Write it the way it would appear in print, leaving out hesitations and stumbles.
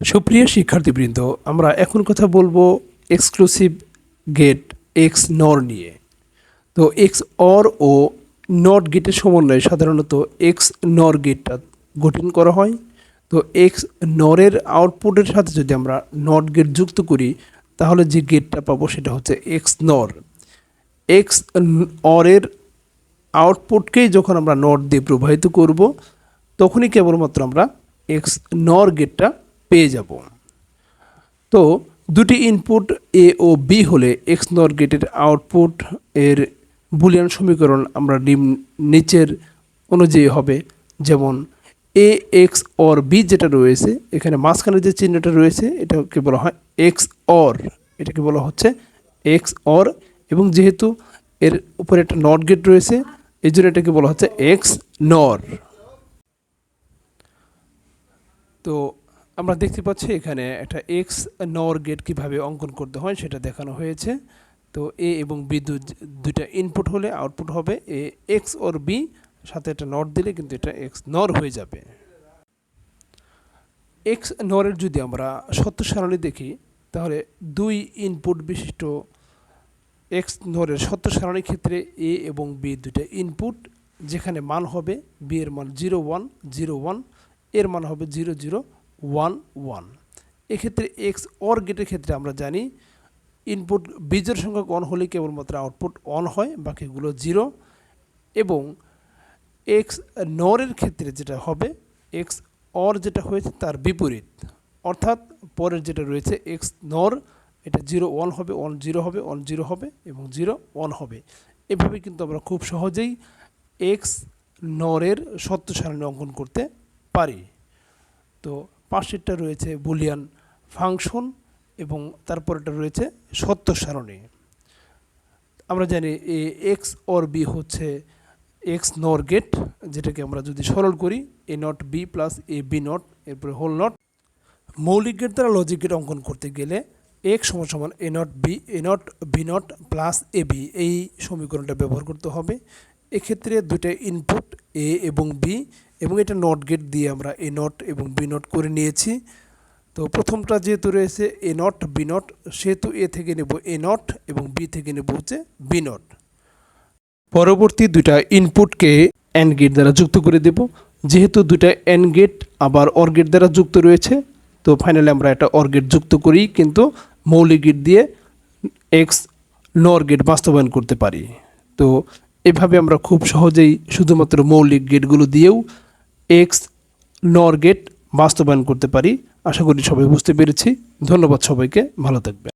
সুপ্রিয় শিক্ষার্থীবৃন্দ, আমরা এখন কথা বলবো এক্সক্লুসিভ গেট এক্স নর নিয়ে। তো এক্স অর ও নট গেটের সমন্বয়ে সাধারণত এক্স নর গেটটা গঠন করা হয়। তো এক্স নরের আউটপুটের সাথে যদি আমরা নট গেট যুক্ত করি তাহলে যে গেটটা পাবো সেটা হচ্ছে এক্স নর। এক্স অরের আউটপুটকেই যখন আমরা নট দিয়ে প্রবাহিত করব তখনই কেবলমাত্র আমরা এক্স নর গেটটা পেয়ে যাব। তো দুটি ইনপুট এ ও বি হলে এক্স নর গেটের আউটপুট এর বুলিয়ান সমীকরণ আমরা নিচের অনুযায়ী হবে, যেমন এ এক্স অর বি যেটা রয়েছে এখানে মাঝখানে যে চিহ্নটা রয়েছে এটাকে বলা হয় এক্স অর, এটাকে বলা হচ্ছে এক্স অর, এবং যেহেতু এর উপরে একটা নট গেট রয়েছে এই জন্য এটাকে বলা হচ্ছে এক্স নর। তো আমরা দেখতে পাচ্ছি এখানে একটা এক্স নর গেট কীভাবে অঙ্কন করতে হয় সেটা দেখানো হয়েছে। তো এ এবং বি দুইটা ইনপুট হলে আউটপুট হবে এ এক্স অর বি, সাথে একটা নট দিলে কিন্তু এটা এক্স নর হয়ে যাবে। এক্স নরের যদি আমরা সত্য সারণী দেখি তাহলে দুই ইনপুট বিশিষ্ট এক্স নরের সত্য সারণীর ক্ষেত্রে এ এবং বি দুইটা ইনপুট, যেখানে মান হবে বি এর মান 0 1 0 1, এর মান হবে 0 0 1 1। এক্ষেত্রে এক্স অর গেটের ক্ষেত্রে আমরা জানি ইনপুট বিজোড় সংখ্যক অন হলে কেবলমাত্র আউটপুট অন হয়, বাকিগুলো 0। এবং এক্স নরের ক্ষেত্রে যেটা হবে এক্স অর যেটা হয়েছে তার বিপরীত, অর্থাৎ পরের যেটা রয়েছে এক্স নর এটা 0 1 হবে, 1 0 হবে, 1 0 হবে এবং 0 1 হবে। এভাবে কিন্তু আমরা খুব সহজেই এক্স নরের সত্য সারণী অঙ্কন করতে পারি। তো পাশেরটা রয়েছে বুলিয়ান ফাংশন এবং তারপরটা রয়েছে সত্য সারণী। আমরা জানি এ এক্স অর বি হচ্ছে এক্স নর গেট, যেটাকে আমরা যদি সরল করি A not B plus A B not এরপরে হোল নট। মৌলিক গেট দ্বারা লজিক গেট অঙ্কন করতে গেলে এক্স সমান সমান A not B not plus A B, এই সমীকরণটা ব্যবহার করতে হবে। এক্ষেত্রে দুইটা ইনপুট এ এবং বি, এবং এটা নট গেট দিয়ে আমরা এ নট এবং বি নট করে নিয়েছি। তো প্রথমটা যেহেতু রয়েছে এ নট বি নট, সেহেতু এ থেকে নেব এ নট এবং বি থেকে নেব হচ্ছে বি নট। পরবর্তী দুইটা ইনপুটকে অ্যান্ড গেট দ্বারা যুক্ত করে দেব। যেহেতু দুইটা অ্যান্ড গেট আবার অর গেট দ্বারা যুক্ত রয়েছে, তো ফাইনালি আমরা একটা অর গেট যুক্ত করি কিন্তু মৌলিক গেট দিয়ে এক্স নর গেট বাস্তবায়ন করতে পারি। তো এভাবে আমরা খুব সহজেই শুধুমাত্র মৌলিক গেটগুলো দিয়েও এক্স নর গেট বাস্তবায়ন করতে পারি। আশা করি সবাই বুঝতে পেরেছি। ধন্যবাদ সবাইকে, ভালো থাকবেন।